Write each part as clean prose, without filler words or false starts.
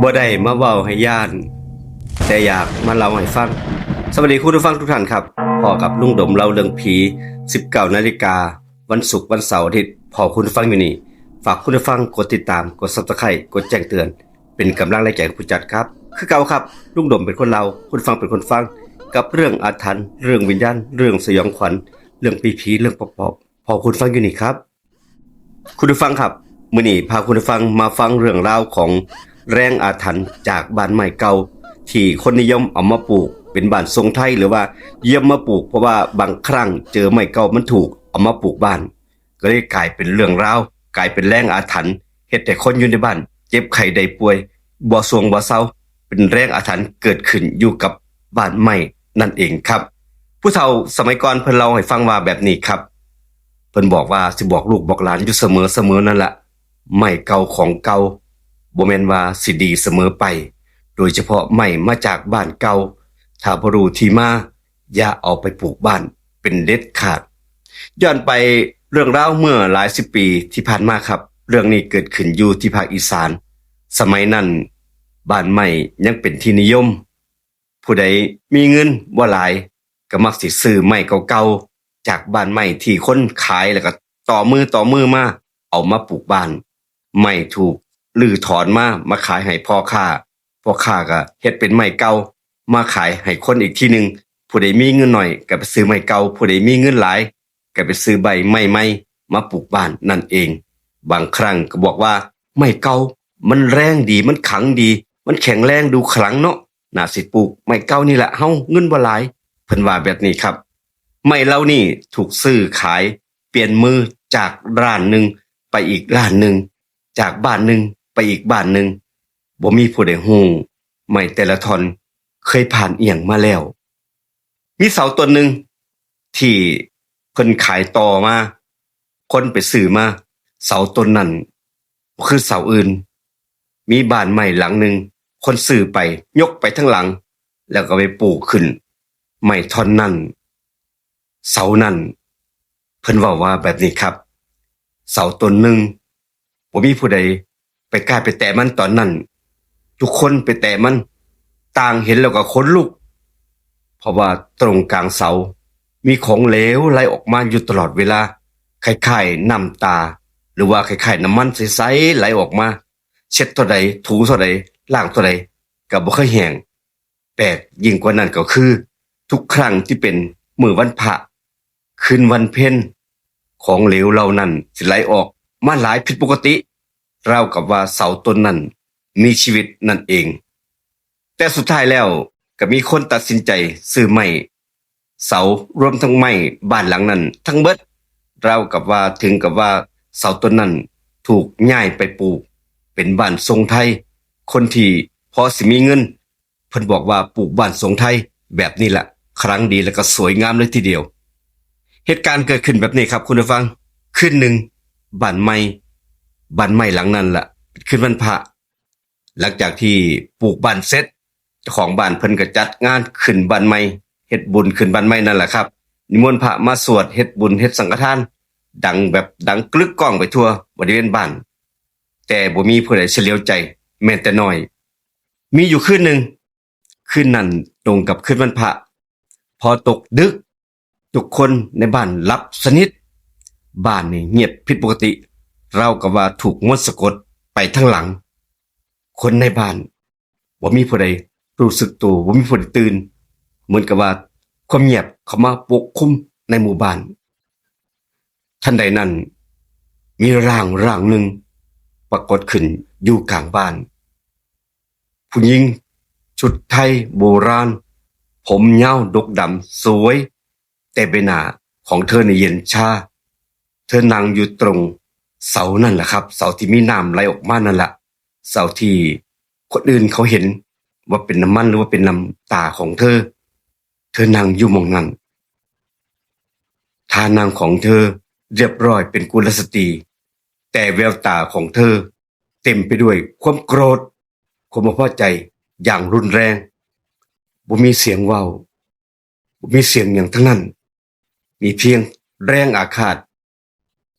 บ่ได้มาเว้าให้ย่านแต่อยากมาเล่าให้ฟังสวัสดีคุณผู้ฟังทุกท่านครับพอกับลุงดมเล่าเรื่องผี 19 นาฬิกาวันศุกร์วันเสาร์อาทิตย์พอคุณผู้ฟังอยู่นี่ฝากคุณผู้ฟังกดติดตามกด Subscribe กดแจ้งเตือนเป็นกำลังแรงใจผู้จัดครับคือเก่าครับลุงดมเป็นคนเล่าคุณฟังเป็นคนฟังกับเรื่องอาถรรพ์เรื่องวิญญาณเรื่องสยองขวัญเรื่องผีๆเรื่องปอบๆพอคุณฟังอยู่นี่ครับคุณผู้ฟังครับมื้อนี้พาคุณผู้ฟังมาฟังเรื่องราวของแรงอาถรรพ์จากบ้านใหม่เก่าที่คนนิยมเอามาปลูกเป็นบ้านทรงไทยหรือว่าเยี่ยมมาปลูกเพราะว่าบางครั้งเจอไม้เก่ามันถูกเอามาปลูกบ้านก็เลยกลายเป็นเรื่องราวกลายเป็นแรงอาถรรพ์เฮ็ดให้คนอยู่ในบ้านเจ็บไข้ได้ป่วยบ่สวงบ่เซาเป็นแรงอาถรรพ์เกิดขึ้นอยู่กับบ้านใหม่นั่นเองครับผู้เฒ่าสมัยก่อนเพิ่นเล่าให้ฟังว่าแบบนี้ครับเพิ่นบอกว่าสิบอกลูกบอกหลานอยู่เสมอนั่นล่ะไม้เก่าของเก่าบ่แม่นว่าสิดีเสมอไปโดยเฉพาะไม้มาจากบ้านเก่าถ้าบ่รู้ที่มาอย่าเอาไปปลูกบ้านเป็นเด็ดขาดย้อนไปเรื่องราวเมื่อหลายสิบปีที่ผ่านมาครับเรื่องนี้เกิดขึ้นอยู่ที่ภาคอีสานสมัยนั้นบ้านไม้ยังเป็นที่นิยมผู้ใดมีเงินบ่หลายก็มักสิซื้อไม้เก่าๆจากบ้านไม้ที่คนขายแล้วก็ต่อมือมาเอามาปลูกบ้านไม้ถูกรื้อถอนมาขายให้พ่อค้าก็เฮ็ดเป็นไม้เก่ามาขายให้คนอีกทีนึงผู้ใดมีเงินหน่อยก็ไปซื้อไม้เก่าผู้ใดมีเงินหลายก็ไปซื้อใบไม้ใหม่มาปลูกบ้านนั่นเองบางครั้งก็บอกว่าไม้เก่ามันแรงดีมันขังดีมันแข็งแรงดูขลังเนาะน่าสิปลูกไม้เก่านี่แหละเฮาเงินบ่หลายเพิ่นว่าแบบนี้ครับไม้เหล่านี้ถูกซื้อขายเปลี่ยนมือจากร้านหนึงไปอีกร้านหนึงจากบ้านหนึงไปอีกบ้านหนึงบ่มีผู้ใดฮู้ไม้แต่ละท่อนเคยผ่านเอียงมาแล้วมีเสาต้นหนึ่งที่เพิ่นขายต่อมาคนไปซื้อมาเสาต้นนั้นคือเสาอื่นมีบ้านใหม่หลังหนึ่งคนซื้อไปยกไปทั้งหลังแล้วก็ไปปลูกขึ้นไม้ท่อนนั้นเสานั้นเพิ่นเว้าว่าแบบนี้ครับเสาต้นหนึ่งบ่มีผู้ใดไปกล้าไปแตะมันตอนนั้นทุกคนไปแตะมันต่างเห็นแล้วก็ขนลุกเพราะว่าตรงกลางเสามีของเหลวไหลออกมาอยู่ตลอดเวลาคล้ายๆน้ำตาหรือว่าคล้ายๆน้ำมันใสๆไหลออกมาเช็ดเท่าใดถูเท่าใดล้างเท่าใดก็บ่เคยแห้งแปลกยิ่งกว่านั้นก็คือทุกครั้งที่เป็นมื้อวันพระคืนวันเพ็ญของเหลวเหล่านั้นสิไหลออกมาหลายผิดปกติราวกับว่าเสาต้นนั้นมีชีวิตนั่นเองแต่สุดท้ายแล้วก็มีคนตัดสินใจซื้อไม้เสารวมทั้งไม้บ้านหลังนั้นทั้งเบิดราวกับว่าถึงกับว่าเสาต้นนั้นถูกย้ายไปปลูกเป็นบ้านทรงไทยคนที่พอสิมีเงินเพิ่นบอกว่าปลูกบ้านทรงไทยแบบนี้แหละครั้งดีแล้วก็สวยงามเลยทีเดียวเหตุการณ์เกิดขึ้นแบบนี้ครับคุณผู้ฟังคืนหนึ่งบ้านใหม่หลังนั้นล่ะคืนวันพระหลังจากที่ปลูกบ้านเสร็จเจ้าของบ้านเพิ่นก็จัดงานขึ้นบ้านใหม่เฮ็ดบุญขึ้นบ้านใหม่นั่นแหละครับนิมนต์พระมาสวดเฮ็ดบุญเฮ็ดสังฆทานดังกลึกก้องไปทั่วบริเวณบ้านแต่บ่มีผู้ใดเฉลียวใจแม้แต่น้อยมีอยู่คืนหนึ่งคืนนั้นตรงกับคืนวันพระพอตกดึกทุกคนในบ้านหลับสนิทบ้านนี่เงียบผิดปกติราวกับว่าถูกมนต์สะกดไปทั้งหลังคนในบ้านบ่มีผู้ใดรู้สึกตัวบ่มีผู้ใดตื่นเหมือนกับว่าความเงียบเข้ามาปกคลุมในหมู่บ้านทันใดนั้นมีร่างหนึ่งปรากฏขึ้นอยู่กลางบ้านผู้หญิงชุดไทยโบราณผมยาวดกดำสวยแต่ใบหน้าของเธอในเย็นชาเธอนั่งอยู่ตรงเสานั่นแหละครับเสาที่มีน้ำไหลออกมานั่นแหละเสาที่คนอื่นเขาเห็นว่าเป็นน้ำมันหรือว่าเป็นน้ำตาของเธอนั่งอยู่หม้องนั้นท่านั่งของเธอเรียบร้อยเป็นกุลสตรีแต่แววตาของเธอเต็มไปด้วยความโกรธความไม่พอใจอย่างรุนแรงบ่มีเสียงเว้าบ่มีเสียงอย่างทั้งนั้นมีเพียงแรงอาฆาต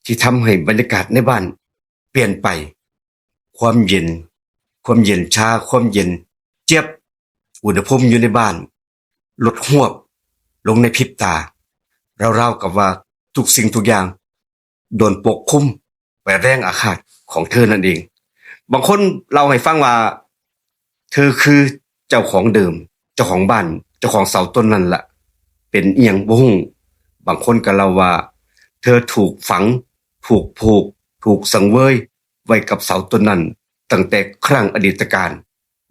ที่ทำให้บรรยากาศในบ้านเปลี่ยนไปความเย็น ความเย็นชาความเย็นเจี๊ยบอุณหภูมิอยู่ในบ้านลดหวบลงในพริบตาราวๆกับว่าทุกสิ่งทุกอย่างโดนปกคลุมไปแรงอาฆาตของเธอนั่นเองบางคนเล่าให้ฟังว่าเธอคือเจ้าของเดิมเจ้าของบ้านเจ้าของเสาต้นนั่นละเป็นเอียงบ่ฮู้บางคนก็เล่าว่าเธอถูกฝังถูกผูกถูกสังเวยไว้กับเสาต้นนั้นตั้งแต่ครั้งอดีตการ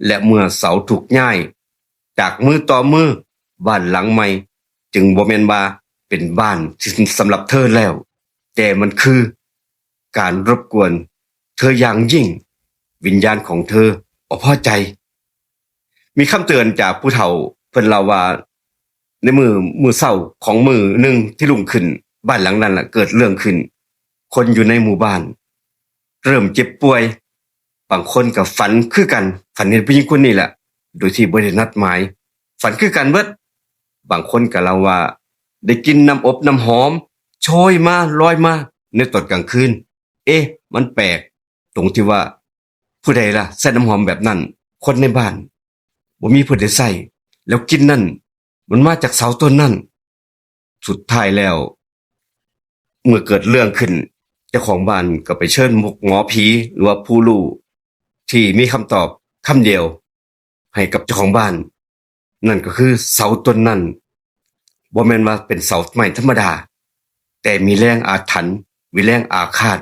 และเมื่อเสาถูกย้ายจากมือต่อมือบ้านหลังใหม่จึงบ่แม่นว่าเป็นบ้านที่สำหรับเธอแล้วแต่มันคือการรบกวนเธออย่างยิ่งวิญญาณของเธอบ่พอใจมีคำเตือนจากผู้เฒ่าเพิ่นเล่าว่าในมือเช้าของมื้อหนึ่งที่รุ่งขึ้นบ้านหลังนั้นล่ะเกิดเรื่องขึ้นคนอยู่ในหมู่บ้านเริ่มเจ็บป่วยบางคนก็ฝันคือกันฝันเห็นผู้หญิงคนนี้แหละโดยที่บ่ได้นัดหมายฝันคือกันเบิดบางคนก็เล่าว่าได้กินน้ำอบน้ำหอมโชยมาลอยมาในตอนกลางคืนมันแปลกตรงที่ว่าผู้ใดล่ะใส่น้ำหอมแบบนั้นคนในบ้านบ่มีผู้ใดใส่แล้วกินนั่นมันมาจากเสาต้นนั่นสุดท้ายแล้วเมื่อเกิดเรื่องขึ้นเจ้าของบ้านก็ไปเชิญหมอผีหรือว่าผู้รู้ที่มีคำตอบคำเดียวให้กับเจ้าของบ้านนั่นก็คือเสาต้นนั้นบ่แม่นว่าเป็นเสาไม้ธรรมดาแต่มีแรงอาถรรพ์มีแรงอาฆาต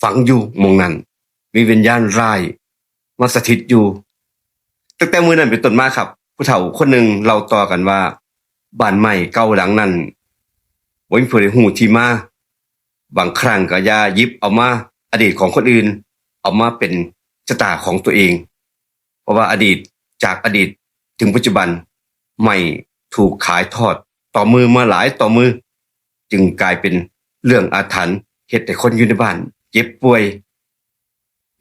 ฝังอยู่หม้องนั้นมีวิญญาณร้ายมาสถิตอยู่ตั้งแต่มื้อนั้นเป็นต้นมาครับผู้เฒ่าคนหนึ่งเล่าต่อกันว่าบ้านใหม่เก่าหลังนั้นบ่มีผู้ใดฮู้ที่มาบางครั้งก็อย่าหยิบเอามาอดีตของคนอื่นเอามาเป็นชะตาของตัวเองเพราะว่าอดีตจากอดีตถึงปัจจุบันไม่ถูกขายทอดต่อมือมาหลายต่อมือจึงกลายเป็นเรื่องอาถรรพ์เฮ็ดให้คนอยู่ในบ้านเจ็บป่วย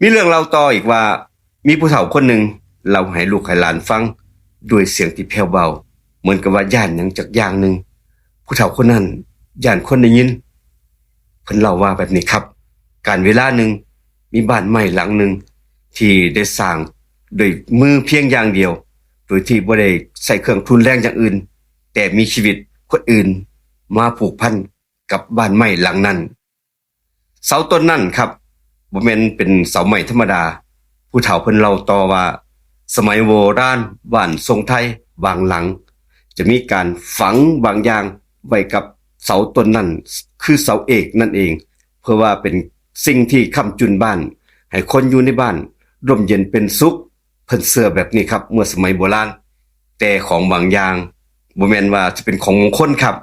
มีเรื่องเล่าต่ออีกว่ามีผู้เฒ่าคนหนึ่งเล่าให้ลูกให้หลานฟังด้วยเสียงที่แผ่วเบาเหมือนกับว่าย่านหยังจักอย่างหนึ่งผู้เฒ่าคนนั้นย่านคนได้ยินเพิ่นเล่าว่าแบบนี้ครับการเวลาหนึ่งมีบ้านใหม่หลังหนึ่งที่ได้สร้างด้วยมือเพียงอย่างเดียวโดยที่บ่ได้ใส่เครื่องทุนแรงอย่างอื่นแต่มีชีวิตคนอื่นมาผูกพันกับบ้านใหม่หลังนั้นเสาต้นนั้นครับบ่แม่นเป็นเสาไม้ธรรมดาผู้เฒ่าเพิ่นเล่าต่อว่าสมัยโบราณบ้านทรงไทยบางหลังจะมีการฝังบางอย่างไว้กับเสาต้นนั้นคือเสาเอกนั่นเองเพื่อว่าเป็นสิ่งที่ค้ำจุนบ้านให้คนอยู่ในบ้านร่มเย็นเป็นสุขเพิ่นเชื่อแบบนี้ครับเมื่อสมัยโบราณแต่ของบางอย่างบ่แม่นว่าจะเป็นของมงคลครับ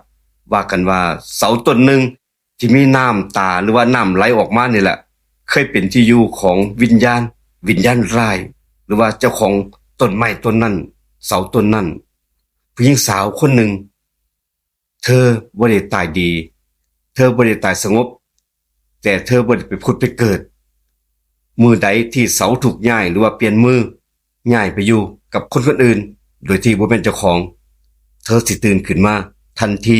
ว่ากันว่าเสาต้นหนึ่งที่มีน้ำตาหรือว่าน้ำไหลออกมานี่แหละเคยเป็นที่อยู่ของวิญญาณร้ายหรือว่าเจ้าของต้นไม้ต้นนั้นเสาต้นนั้นผู้หญิงสาวคนหนึ่งเธอบ่ได้ตายดีเธอบ่ได้ตายสงบแต่เธอบ่ได้ไปผุดไปเกิดมือใดที่เสาถูกย้ายหรือว่าเปลี่ยนมือย้ายไปอยู่กับคนคนอื่นโดยที่บ่เป็นเจ้าของเธอสิตื่นขึ้นมาทันที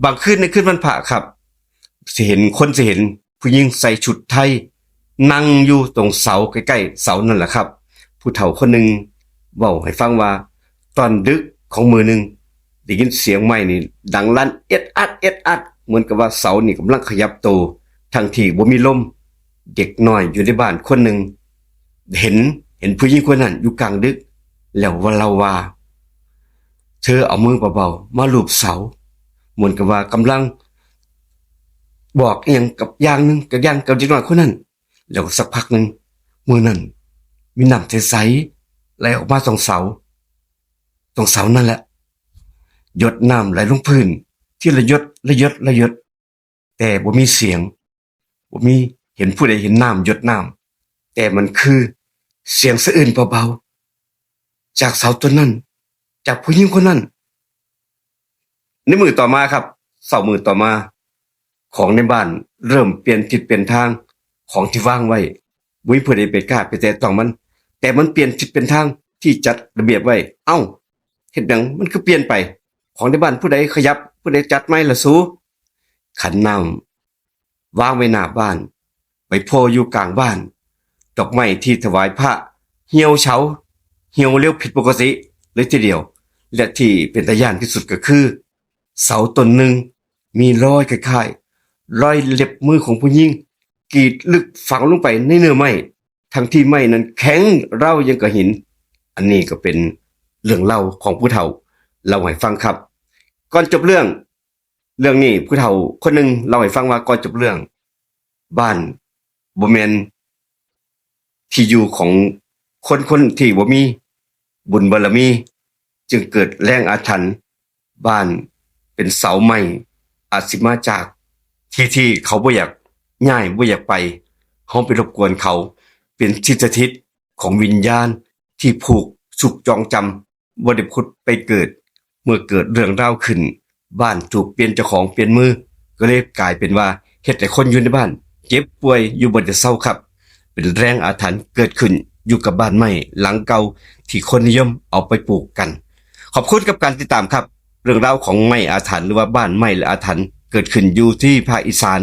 บางคืนในคืนวันพระครับสิเห็นผู้หญิงใส่ชุดไทยนั่งอยู่ตรงเสาใกล้ๆเสานั่นแหละครับผู้เฒ่าคนหนึ่งเว้าให้ฟังว่าตอนดึกของมื้อหนึ่งได้ยินเสียงไม้นี่ดังลั่นเอ็ดอัดเหมือนกับว่าเสานี่กำลังขยับตัวทั้งที่บ่มีลมเด็กน้อยอยู่ในบ้านคนหนึ่งเห็นผู้หญิงคนนั้นอยู่กลางดึกแล้วว่าเล่าว่าเธอเอามือเบาๆมาลูบเสาเหมือนกับว่ากำลังบอกอีหยังกับอย่างหนึ่งกับเด็กน้อยคนนั้นแล้วสักพักหนึ่งมือนั้นมีน้ำใสๆไหลออกมาตรงเสานั่นแหละหยดน้ำไหลลงพื้นที่ระยดแต่บ่มีเสียงบ่มีเห็นผู้ใดเห็นน้ำหยดน้ำแต่มันคือเสียงสะอื้นเบาๆจากเสาต้นนั้นจากผู้หญิงคนนั้นในมือต่อมาครับเสามือต่อมาของในบ้านเริ่มเปลี่ยนทิศเปลี่ยนทางของที่วางไว้บ่มีผู้ใดไปกล้าไปแตะต้องมันแต่มันเปลี่ยนทิศเป็นทางที่จัดระเบียบไว้เอ้าเฮ็ดหยังมันคือเปลี่ยนไปของในบ้านผู้ใดขยับผู้ใดจัดไม้ล่ะสูขันน้ำวางไว้หน้าบ้านไปโผล่อยู่กลางบ้าน ดอกไม้ที่ถวายพระเหี่ยวเฉาเหี่ยวเร็วผิดปกติเลยทีเดียวและที่เป็นตาย่านที่สุดก็คือเสาต้นหนึ่งมีรอยคล้ายๆรอยเล็บมือของผู้หญิงกรีดลึกฝังลงไปในเนื้อไม้ทั้งที่ไม้นั้นแข็งเร่ายังกับหินอันนี้ก็เป็นเรื่องเล่าของผู้เฒ่าเล่าให้ฟังครับก่อนจบเรื่องนี้ผู้เฒ่าคนหนึ่งเล่าให้ฟังว่าก่อนจบเรื่องบ้านบ่แม่นที่อยู่ของคนที่บ่มีบุญบารมีจึงเกิดแรงอาถรรพ์บ้านเป็นเสาไม้อาจสิมาจากที่เขาบ่อยากย้ายบ่อยากไปเฮาไปรบกวนเขาเป็นที่สถิตของวิญญาณที่ผูกสุกจองจำบ่ได้พุดไปเกิดเมื่อเกิดเรื่องราวขึ้นบ้านถูกเปลี่ยนเจ้าของเปลี่ยนมือก็เลยกลายเป็นว่าเฮ็ดให้คนอยู่ในบ้านเจ็บป่วยอยู่บ่ได้เศร้าครับเป็นแรงอาถรรพ์เกิดขึ้นอยู่กับบ้านไม้หลังเก่าที่คนนิยมเอาไปปลูกกันขอบคุณกับการติดตามครับเรื่องราวของไม้อาถรรพ์หรือว่าบ้านไม้และอาถรรพ์เกิดขึ้นอยู่ที่ภาคอีสาน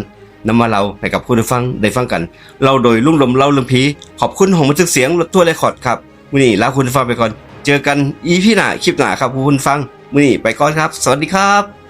นำมาเล่าให้กับผู้ฟังได้ฟังกันเราโดยลุงลมเล่าเรื่องผีขอบคุณของบันทึกเสียงรถทั่วเรคคอร์ดครับมื้อนี้ลาคุณฟังไปก่อนเจอกันอีพีหน้าคลิปหน้าครับผู้ฟังมื้อนี้ไปก่อนครับสวัสดีครับ